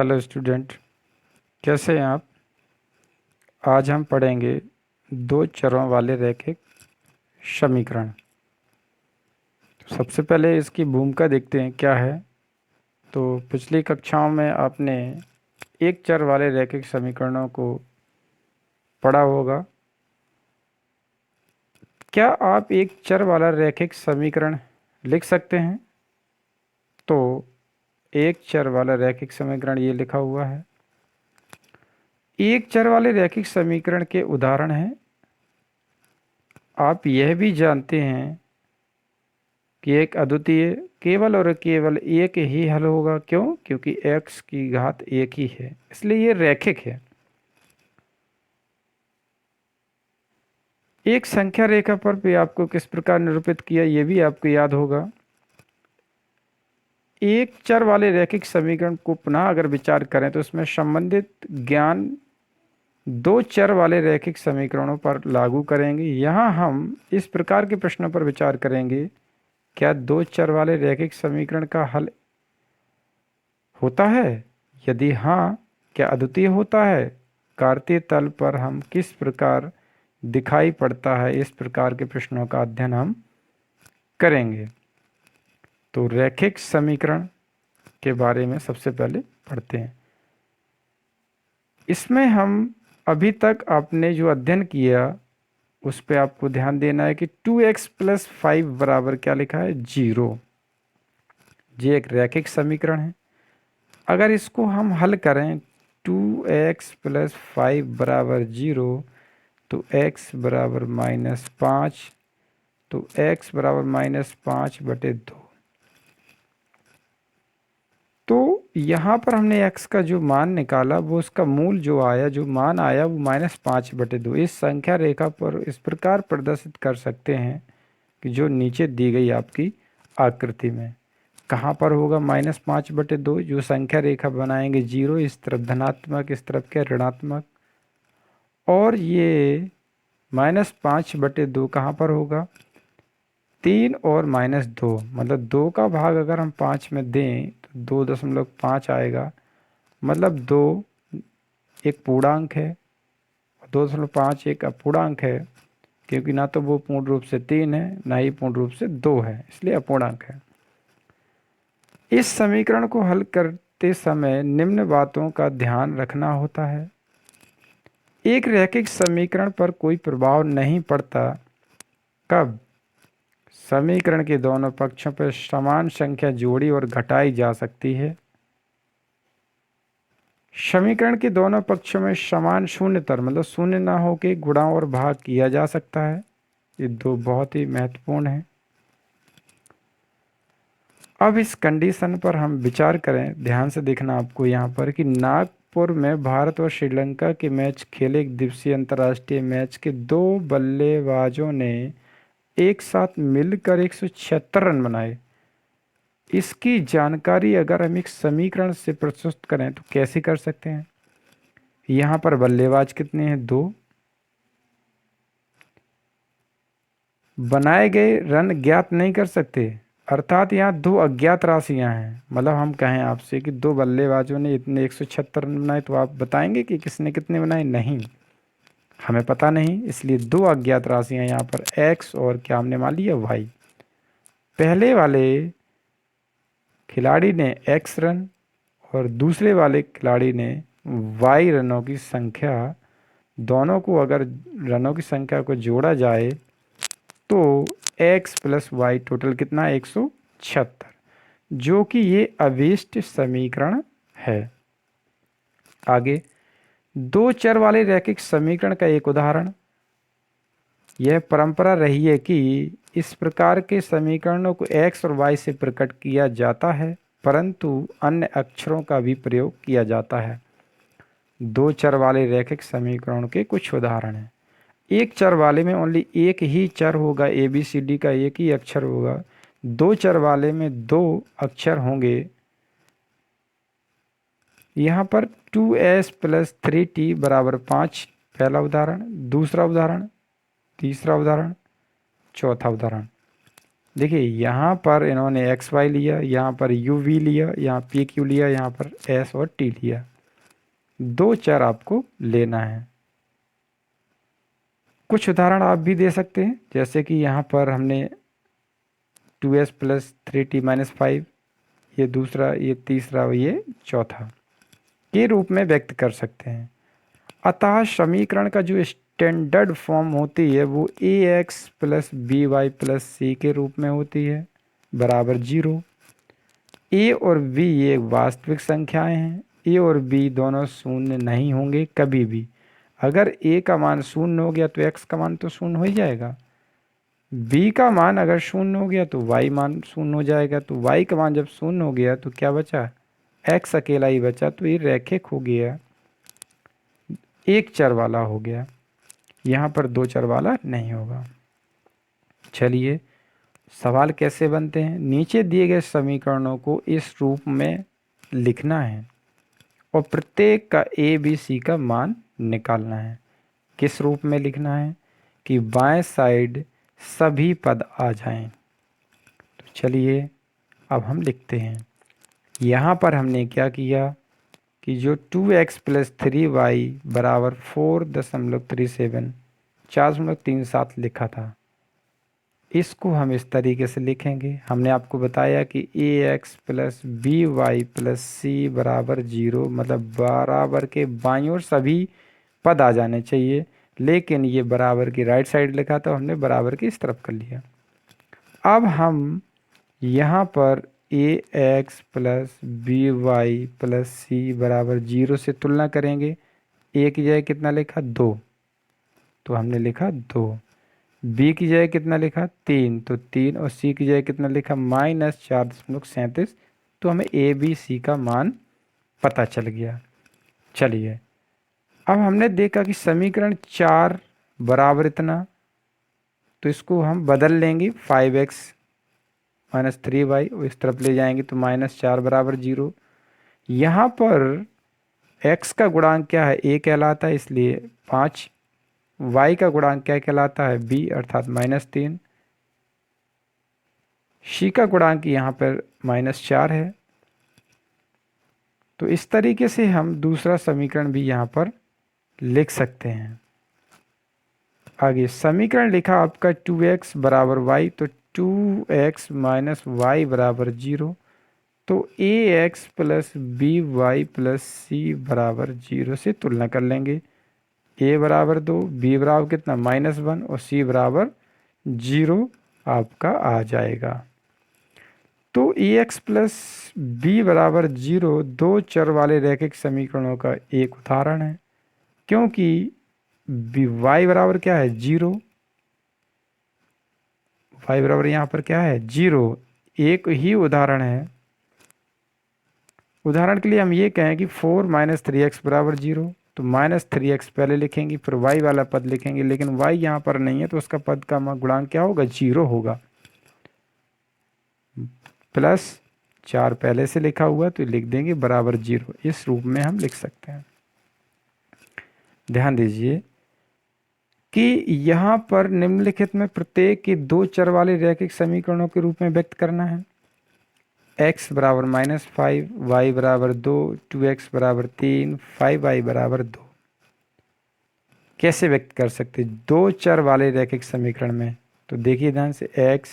Hello student, कैसे हैं आप। आज हम पढ़ेंगे दो चरों वाले रैखिक समीकरण। सबसे पहले इसकी भूमिका देखते हैं क्या है। तो पिछली कक्षाओं में आपने एक चर वाले रैखिक समीकरणों को पढ़ा होगा। क्या आप एक चर वाला रैखिक समीकरण लिख सकते हैं? तो एक चर वाला रैखिक समीकरण ये लिखा हुआ है। एक चर वाले रैखिक समीकरण के उदाहरण हैं। आप यह भी जानते हैं कि एक अद्वितीय केवल और केवल एक ही हल होगा। क्यों? क्योंकि x की घात एक ही है, इसलिए ये रैखिक है। एक संख्या रेखा पर भी आपको किस प्रकार निरूपित किया ये भी आपको याद होगा। एक चर वाले रैखिक समीकरण को पुनः अगर विचार करें तो इसमें संबंधित ज्ञान दो चर वाले रैखिक समीकरणों पर लागू करेंगे। यहाँ हम इस प्रकार के प्रश्नों पर विचार करेंगे। क्या दो चर वाले रैखिक समीकरण का हल होता है? यदि हाँ, क्या अद्वितीय होता है? कार्तीय तल पर हम किस प्रकार दिखाई पड़ता है? इस प्रकार के प्रश्नों का अध्ययन हम करेंगे। तो रैखिक समीकरण के बारे में सबसे पहले पढ़ते हैं। इसमें हम अभी तक आपने जो अध्ययन किया उस पे आपको ध्यान देना है कि 2x + 5 बराबर क्या लिखा है? 0। ये एक रैखिक समीकरण है। अगर इसको हम हल करें 2x + 5 बराबर 0 तो x बराबर -5, तो x बराबर -5/2। तो यहाँ पर हमने x का जो मान निकाला वो उसका मूल जो आया, जो मान आया वो -5/2। इस संख्या रेखा पर इस प्रकार प्रदर्शित कर सकते हैं कि जो नीचे दी गई आपकी आकृति में कहाँ पर होगा -5/2। जो संख्या रेखा बनाएंगे 0 इस तरफ धनात्मक, इस तरफ क्या ऋणात्मक, और ये -5/2 कहाँ पर होगा? 3 और -2, मतलब 2 का भाग अगर हम 5 में दें तो 2.5 आएगा। मतलब 2 एक पूर्णांक है, 2.5 एक अपूर्णांक है, क्योंकि ना तो वो पूर्ण रूप से 3 है ना ही पूर्ण रूप से 2 है, इसलिए अपूर्णांक है। इस समीकरण को हल करते समय निम्न बातों का ध्यान रखना होता है। एक रैखिक समीकरण पर कोई प्रभाव नहीं पड़ता। कब? समीकरण के दोनों पक्षों पर समान संख्या जोड़ी और घटाई जा सकती है। समीकरण के दोनों पक्षों में समान शून्यतर, मतलब शून्य ना होकर गुणा और भाग किया जा सकता है। ये दो बहुत ही महत्वपूर्ण है। अब इस कंडीशन पर हम विचार करें। ध्यान से देखना आपको यहाँ पर कि नागपुर में भारत और श्रीलंका के मैच खेले। एक दिवसीय अंतर्राष्ट्रीय मैच के दो बल्लेबाजों ने एक साथ मिलकर 176 रन बनाए। इसकी जानकारी अगर हम एक समीकरण से प्रस्तुत करें तो कैसे कर सकते हैं? यहाँ पर बल्लेबाज कितने हैं? 2। बनाए गए रन ज्ञात नहीं कर सकते, अर्थात यहाँ दो अज्ञात राशियाँ हैं। मतलब हम कहें आपसे कि दो बल्लेबाजों ने इतने 176 रन बनाए, तो आप बताएंगे कि किसने कितने बनाए? नहीं, हमें पता नहीं। इसलिए दो अज्ञात राशियाँ यहाँ पर x और क्या हमने मान लिया y। पहले वाले खिलाड़ी ने x रन और दूसरे वाले खिलाड़ी ने y रनों की संख्या, दोनों को अगर रनों की संख्या को जोड़ा जाए तो x + y टोटल कितना? 176, जो कि ये अभीष्ट समीकरण है। आगे दो चर वाले रैखिक समीकरण का एक उदाहरण। यह परंपरा रही है कि इस प्रकार के समीकरणों को x और y से प्रकट किया जाता है, परंतु अन्य अक्षरों का भी प्रयोग किया जाता है। दो चर वाले रैखिक समीकरणों के कुछ उदाहरण हैं। एक चर वाले में ओनली एक ही चर होगा, ABCD का एक ही अक्षर होगा। दो चर वाले में दो अक्षर होंगे। यहाँ पर 2s + 3t बराबर 5 पहला उदाहरण, दूसरा उदाहरण, तीसरा उदाहरण, चौथा उदाहरण। देखिए यहाँ पर इन्होंने एक्स वाई लिया, यहाँ पर यू वी लिया, यहाँ पी क्यू लिया, यहाँ पर एस और टी लिया। दो चर आपको लेना है। कुछ उदाहरण आप भी दे सकते हैं, जैसे कि यहाँ पर हमने 2s प्लस 3t माइनस 5, ये दूसरा, ये तीसरा, ये चौथा के रूप में व्यक्त कर सकते हैं। अतः समीकरण का जो स्टैंडर्ड फॉर्म होती है वो A X plus B Y plus C के रूप में होती है, बराबर 0। ए और बी ये वास्तविक संख्याएं हैं। ए और बी दोनों शून्य नहीं होंगे कभी भी। अगर ए का मान शून्य हो गया तो एक्स का मान तो शून्य हो ही जाएगा। बी का मान अगर शून्य हो गया तो वाई मान शून्य हो जाएगा। तो वाई का मान जब शून्य हो गया तो क्या बचा, एक्स अकेला ही बचा। तो ये रैखिक हो गया, एक चर वाला हो गया। यहाँ पर दो चर वाला नहीं होगा। चलिए सवाल कैसे बनते हैं। नीचे दिए गए समीकरणों को इस रूप में लिखना है और प्रत्येक का ए बी सी का मान निकालना है। किस रूप में लिखना है कि बाएं साइड सभी पद आ जाएं। तो चलिए अब हम लिखते हैं। यहाँ पर हमने क्या किया कि जो 2x प्लस 3y बराबर 4.37 4.37 लिखा था, इसको हम इस तरीके से लिखेंगे। हमने आपको बताया कि ax plus B Y plus C बराबर 0, मतलब बराबर के बाईं ओर सभी पद आ जाने चाहिए। लेकिन ये बराबर की राइट साइड लिखा था, हमने बराबर की इस तरफ कर लिया। अब हम यहाँ पर A X plus B Y plus C बराबर 0 से तुलना करेंगे। ए की जगह कितना लिखा, 2, तो हमने लिखा 2। बी की जगह कितना लिखा, 3, तो 3, और सी की जगह कितना लिखा, -4.37। तो हमें ए बी सी का मान पता चल गया। चलिए अब हमने देखा कि समीकरण 4 बराबर इतना, तो इसको हम बदल लेंगे 5x माइनस 3y, और इस तरफ ले जाएंगे तो -4 बराबर 0। यहाँ पर x का गुणांक क्या है, a कहलाता है, इसलिए 5। y का गुणांक क्या कहलाता है, b, अर्थात -3। c का गुणांक यहाँ पर -4 है। तो इस तरीके से हम दूसरा समीकरण भी यहाँ पर लिख सकते हैं। आगे समीकरण लिखा आपका 2x बराबर y, तो 2x माइनस वाई बराबर 0। तो ax plus B Y plus C बराबर 0 से तुलना कर लेंगे। a बराबर 2, b बराबर कितना, -1, और c बराबर 0 आपका आ जाएगा। तो ax प्लस बी बराबर 0 दो चर वाले रैखिक समीकरणों का एक उदाहरण है, क्योंकि y बराबर क्या है, 0। y बराबर यहाँ पर क्या है, 0। एक ही उदाहरण है। उदाहरण के लिए हम ये कहें कि 4 माइनस 3x बराबर 0, तो -3x पहले लिखेंगे, फिर y वाला पद लिखेंगे। लेकिन y यहाँ पर नहीं है, तो उसका पद का गुणांक क्या होगा, 0 होगा। +4 पहले से लिखा हुआ, तो लिख देंगे बराबर 0। इस रूप में हम लिख सकते हैं। ध्यान दीजिए कि यहाँ पर निम्नलिखित में प्रत्येक के दो चर वाले रैखिक समीकरणों के रूप में व्यक्त करना है। x बराबर -5, y बराबर 2, 2x बराबर 3, 5y बराबर 2। कैसे व्यक्त कर सकते दो चर वाले रैखिक समीकरण में, तो देखिए ध्यान से, x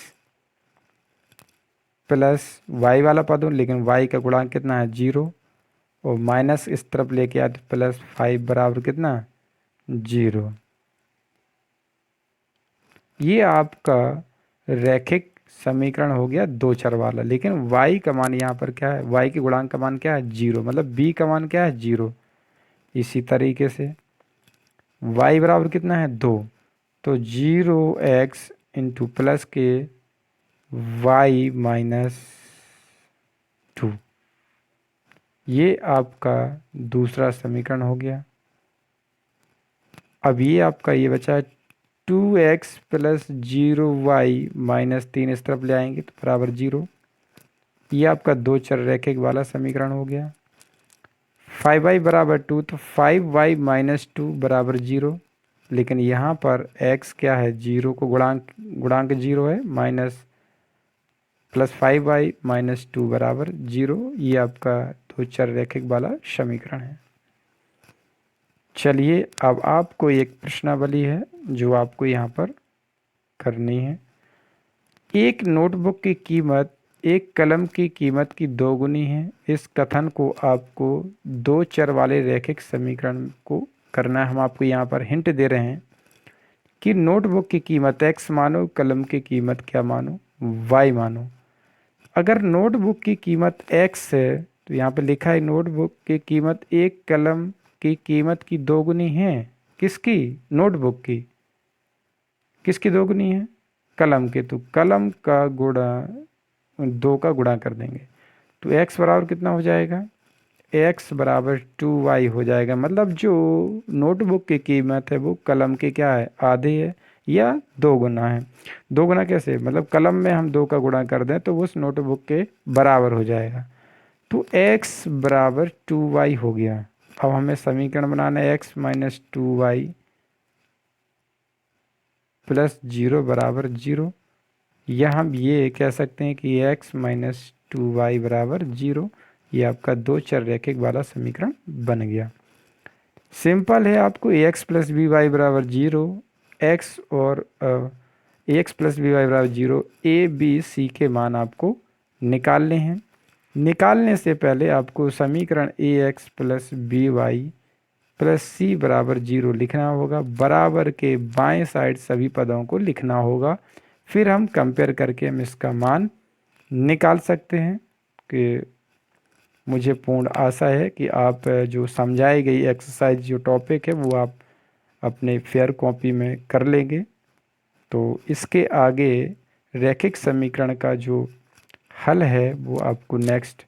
प्लस y वाला पद हो, लेकिन y का गुणांक कितना है, 0, और माइनस इस तरफ लेके आए तो +5 बराबर कितना, 0। ये आपका रैखिक समीकरण हो गया दो चर वाला। लेकिन y का मान यहाँ पर क्या है, y के गुणांक का मान क्या है, 0, मतलब b का मान क्या है, 0। इसी तरीके से y बराबर कितना है, 2, तो 0x इंटू प्लस के y माइनस 2, ये आपका दूसरा समीकरण हो गया। अब ये आपका ये बचा है 2x प्लस 0y माइनस 3, इस तरफ ले आएंगे तो बराबर 0। ये आपका दो चर रैखिक वाला समीकरण हो गया। 5y बराबर 2, तो 5y माइनस 2 बराबर 0। लेकिन यहाँ पर x क्या है, 0 को गुणांक 0 है, प्लस 5y माइनस 2 बराबर 0। ये आपका दो चर रैखिक वाला समीकरण है। चलिए अब आपको एक प्रश्नावली है जो आपको यहाँ पर करनी है। एक नोटबुक की कीमत एक कलम की कीमत की दोगुनी है। इस कथन को आपको दो चर वाले रैखिक समीकरण को करना है। हम आपको यहाँ पर हिंट दे रहे हैं कि नोटबुक की कीमत x मानो, कलम की कीमत क्या मानो, y मानो। अगर नोटबुक की कीमत x है तो यहाँ पे लिखा है नोटबुक की कीमत एक कलम की कीमत की दोगुनी है। किसकी? नोटबुक की। किसकी दोगुनी है? कलम के। तो कलम का गुणा दो का गुणा कर देंगे तो x बराबर कितना हो जाएगा? x बराबर 2y हो जाएगा। मतलब जो नोटबुक की कीमत है वो कलम के क्या है? आधे है या दो गुना है। दो गुना कैसे? मतलब कलम में हम दो का गुणा कर दें तो वो उस नोटबुक के बराबर हो जाएगा। तो x बराबर 2y हो गया। अब हमें समीकरण बनाना है x माइनस 2y प्लस 0 बराबर 0, या हम ये कह सकते हैं कि x माइनस 2y बराबर 0। ये आपका दो चर रैखिक वाला समीकरण बन गया। सिंपल है, आपको ax प्लस बी वाई बराबर 0, एक्स और ax प्लस बी वाई बराबर 0 ए बी सी के मान आपको निकालने हैं। निकालने से पहले आपको समीकरण ax plus B Y plus C बराबर 0 लिखना होगा। बराबर के बाएं साइड सभी पदों को लिखना होगा। फिर हम कंपेयर करके हम इसका मान निकाल सकते हैं। कि मुझे पूर्ण आशा है कि आप जो समझाई गई एक्सरसाइज जो टॉपिक है वो आप अपने फेयर कॉपी में कर लेंगे। तो इसके आगे रैखिक समीकरण का जो हल है वो आपको नेक्स्ट